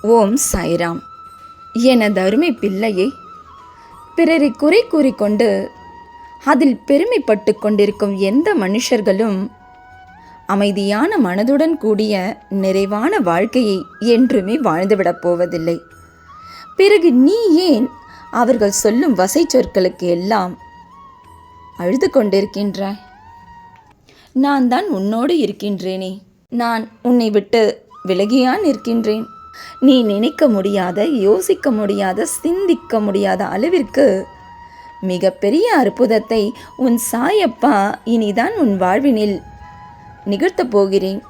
ஓம் சாய்ராம். எனது அருமை பிள்ளையே, பிறரை குறை கூறிக்கொண்டு அதில் பெருமைப்பட்டு கொண்டிருக்கும் எந்த மனுஷர்களும் அமைதியான மனதுடன் கூடிய நிறைவான வாழ்க்கையை என்றுமே வாழ்ந்துவிடப் போவதில்லை. பிறகு நீ ஏன் அவர்கள் சொல்லும் வசை சொற்களுக்கு எல்லாம் அழுது கொண்டிருக்கின்றாய்? நான் தான் உன்னோடு இருக்கின்றேனே, நான் உன்னை விட்டு விலகியா நிற்கின்றேன். நீ நினைக்க முடியாத, யோசிக்க முடியாத, சிந்திக்க முடியாத அளவிற்கு மிகப்பெரிய அற்புதத்தை உன் சாயப்பா இனிதான் உன் வாழ்வினில் நிகழ்த்தப் போகிறேன்.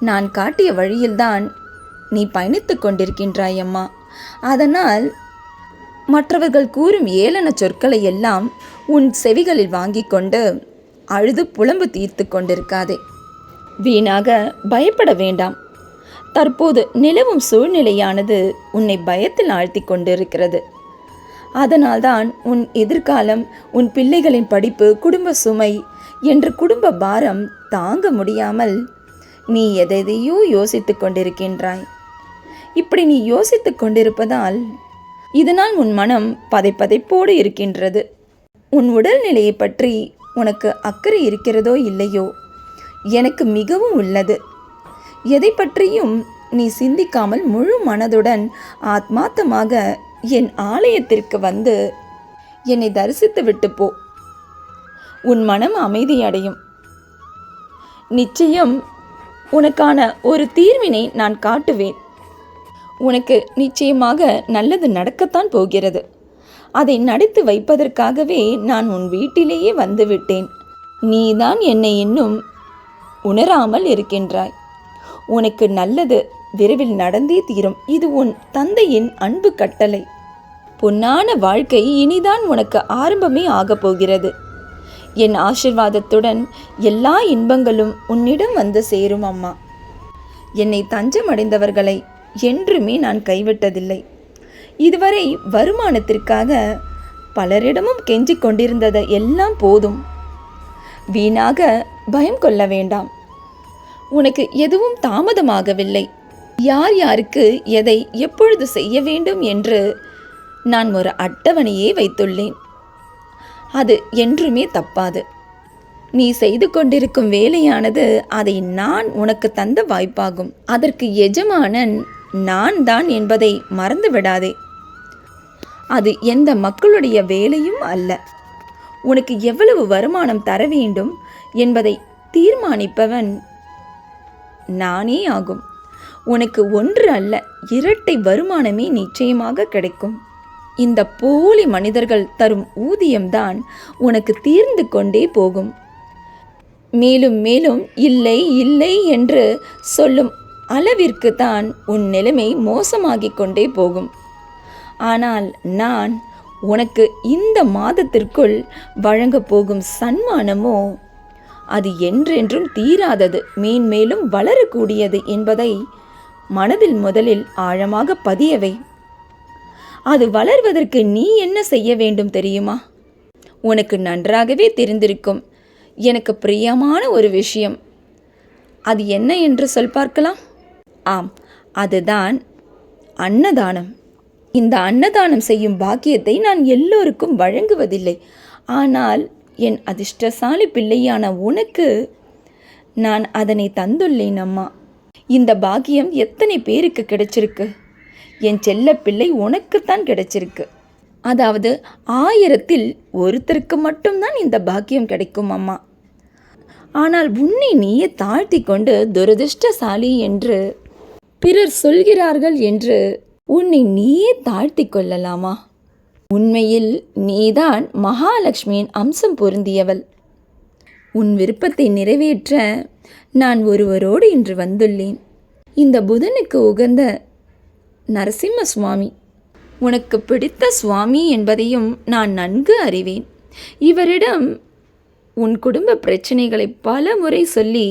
நான் காட்டிய வழியில்தான் நீ பயணித்து கொண்டிருக்கின்றாய் அம்மா. அதனால் மற்றவர்கள் கூறும் ஏளன சொற்களை எல்லாம் உன் செவிகளில் வாங்கி கொண்டு அழுது புலம்பு தீர்த்து கொண்டிருக்காதே. வீணாக பயப்பட வேண்டாம். தற்போது நிலவும் சூழ்நிலையானது உன்னை பயத்தில் ஆழ்த்தி கொண்டிருக்கிறது. அதனால்தான் உன் எதிர்காலம், உன் பிள்ளைகளின் படிப்பு, குடும்ப சுமை என்று குடும்ப பாரம் தாங்க முடியாமல் நீ எதையோ யோசித்து கொண்டிருக்கின்றாய். இப்படி நீ யோசித்து கொண்டிருப்பதால் இதனால் உன் மனம் பதைப்பதைப்போடு இருக்கின்றது. உன் உடல்நிலையை பற்றி உனக்கு அக்கறை இருக்கிறதோ இல்லையோ, எனக்கு மிகவும் உள்ளது. எதை பற்றியும் நீ சிந்திக்காமல் முழு மனதுடன் ஆத்மார்த்தமாக என் ஆலயத்திற்கு வந்து என்னை தரிசித்து விட்டு போ. உன் மனம் அமைதியடையும். நிச்சயம் உனக்கான ஒரு தீர்வினை நான் காட்டுவேன். உனக்கு நிச்சயமாக நல்லது நடக்கத்தான் போகிறது. அதை நடத்தி வைப்பதற்காகவே நான் உன் வீட்டிலேயே வந்துவிட்டேன். நீதான் என்னை இன்னும் உணராமல் இருக்கின்றாய். உனக்கு நல்லது விரைவில் நடந்தே தீரும். இது உன் தந்தையின் அன்பு கட்டளை. பொன்னான வாழ்க்கை இனிதான் உனக்கு ஆரம்பமே ஆகப் போகிறது. என் ஆசீர்வாதத்துடன் எல்லா இன்பங்களும் உன்னிடம் வந்து சேரும் அம்மா. என்னை தஞ்சமடைந்தவர்களை என்றுமே நான் கைவிட்டதில்லை. இதுவரை வருமானத்திற்காக பலரிடமும் கெஞ்சிக் கொண்டிருந்ததை எல்லாம் போதும். வீணாக பயம் கொள்ள வேண்டாம். உனக்கு எதுவும் தாமதமாகவில்லை. யார் யாருக்கு எதை எப்பொழுது செய்ய வேண்டும் என்று நான் ஒரு அட்டவணையே வைத்துள்ளேன். அது என்றுமே தப்பாது. நீ செய்து கொண்டிருக்கும் வேலையானது அதை நான் உனக்கு தந்த வாய்ப்பாகும். அதற்கு எஜமானன் நான் தான் என்பதை மறந்து விடாதே. அது எந்த மக்களுடைய வேலையும் அல்ல. உனக்கு எவ்வளவு வருமானம் தர வேண்டும் என்பதை தீர்மானிப்பவன் நானே ஆகும். உனக்கு ஒன்று அல்ல, இரட்டை வருமானமே நிச்சயமாக கிடைக்கும். இந்த போலி மனிதர்கள் தரும் ஊதியம்தான் உனக்கு தீர்ந்து கொண்டே போகும். மேலும் மேலும் இல்லை இல்லை என்று சொல்லும் அளவிற்கு தான் உன் நிலைமை மோசமாகிக் கொண்டே போகும். ஆனால் நான் உனக்கு இந்த மாதத்திற்குள் வழங்கப் போகும் சன்மானமோ அது என்றென்றும் தீராதது, மேன்மேலும் வளரக்கூடியது என்பதை மனதில் முதலில் ஆழமாக பதியவை. அது வளர்வதற்கு நீ என்ன செய்ய வேண்டும் தெரியுமா? உனக்கு நன்றாகவே தெரிந்திருக்கும். எனக்கு பிரியமான ஒரு விஷயம். அது என்ன என்று சொல் பார்க்கலாம். ஆம், அதுதான் அன்னதானம். இந்த அன்னதானம் செய்யும் பாக்கியத்தை நான் எல்லோருக்கும் வழங்குவதில்லை. ஆனால் என் அதிர்ஷ்டசாலி பிள்ளையான உனக்கு நான் அதனை தந்துள்ளேன் அம்மா. இந்த பாக்கியம் எத்தனை பேருக்கு கிடைச்சிருக்கு? என் செல்ல பிள்ளை உனக்குத்தான் கிடைச்சிருக்கு. அதாவது 1000ல் ஒருத்தருக்கு மட்டும்தான் இந்த பாக்கியம் கிடைக்கும் அம்மா. ஆனால் உன்னை நீயே தாழ்த்தி கொண்டு துரதிர்ஷ்டசாலி என்று பிறர் சொல்கிறார்கள் என்று உன்னை நீயே தாழ்த்தி கொள்ளலாமா? உண்மையில் நீதான் மகாலட்சுமியின் அம்சம் பொருந்தியவள். உன் விருப்பத்தை நிறைவேற்ற நான் ஒருவரோடு இன்று வந்துள்ளேன். இந்த புதனுக்கு உகந்த நரசிம்ம சுவாமி, உனக்கு பிடித்த சுவாமி என்பதையும் நான் நன்கு அறிவேன். இவரிடம் உன் குடும்ப பிரச்சனைகளை பல முறை சொல்லி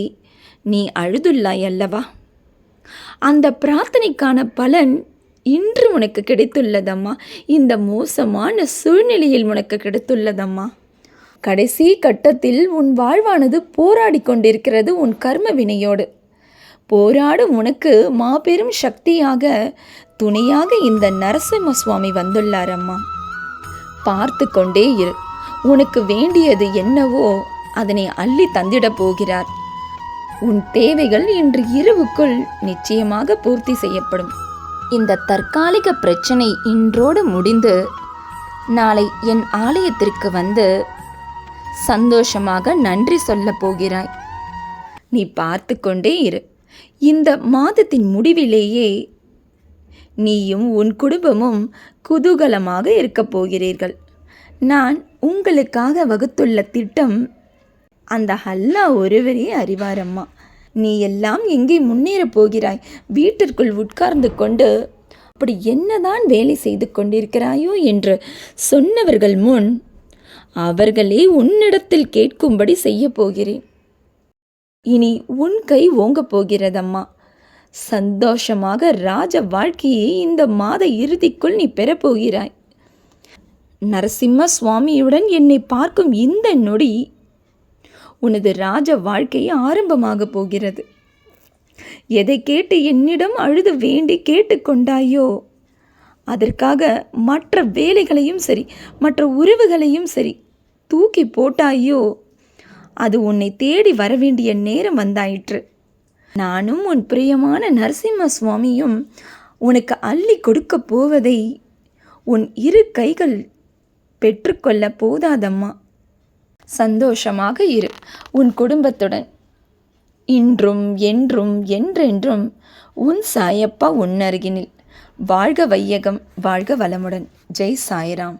நீ அழுதுள்ளாய் அல்லவா? அந்த பிரார்த்தனைக்கான பலன் இன்று உனக்கு கிடைத்துள்ளதம்மா. இந்த மோசமான சூழ்நிலையில் உனக்கு கிடைத்துள்ளதம்மா. கடைசி கட்டத்தில் உன் வாழ்வானது போராடி கொண்டிருக்கிறது உன் கர்ம வினையோடு. போராடும் உனக்கு மாபெரும் சக்தியாக துணையாக இந்த நரசிம்ம சுவாமி வந்துள்ளார் அம்மா. பார்த்து கொண்டே இரு. உனக்கு வேண்டியது என்னவோ அதனை அள்ளி தந்திடப் போகிறார். உன் தேவைகள் இன்று இரவுக்குள் நிச்சயமாக பூர்த்தி செய்யப்படும். இந்த தற்காலிக பிரச்சனை இன்றோடு முடிந்து நாளை என் ஆலயத்திற்கு வந்து சந்தோஷமாக நன்றி சொல்ல போகிறாய். நீ பார்த்து கொண்டே இரு. இந்த மாதத்தின் முடிவிலேயே நீயும் உன் குடும்பமும் குதூகலமாக இருக்கப் போகிறீர்கள். நான் உங்களுக்காக வகுத்துள்ள திட்டம் அந்த அல்லாஹ் ஒருவரே அறிவாரம்மா. நீ எல்லாம் எங்கே முன்னேறப் போகிறாய்? வீட்டிற்குள் உட்கார்ந்து கொண்டு அப்படி என்னதான் வேலை செய்து கொண்டிருக்கிறாயோ என்று சொன்னவர்கள் முன் அவர்களே உன்னிடத்தில் கேட்கும்படி செய்ய போகிறேன். இனி உன் கை ஓங்கப் போகிறதம்மா. சந்தோஷமாக ராஜ வாழ்க்கையை இந்த மாத இறுதிக்குள் நீ பெறப்போகிறாய். நரசிம்ம சுவாமியுடன் என்னை பார்க்கும் இந்த நொடி உனது ராஜ வாழ்க்கை ஆரம்பமாக போகிறது. எதை கேட்டு என்னிடம் அழுது வேண்டி கேட்டுக்கொண்டாயோ அதற்காக மற்ற வேலைகளையும் சரி மற்ற உறவுகளையும் சரி தூக்கி போட்டாயோ அது உன்னை தேடி வரவேண்டிய நேரம் வந்தாயிற்று. நானும் உன் பிரியமான நரசிம்ம சுவாமியும் உனக்கு அள்ளி கொடுக்க போவதை உன் இரு கைகள் பெற்றுக்கொள்ள போதாதம்மா. சந்தோஷமாக இரு உன் குடும்பத்துடன். இன்றும் என்றும் என்றென்றும் உன் சாயப்பா உன் அருகினில். வாழ்க வையகம், வாழ்க வளமுடன். ஜெய் சாய்ராம்.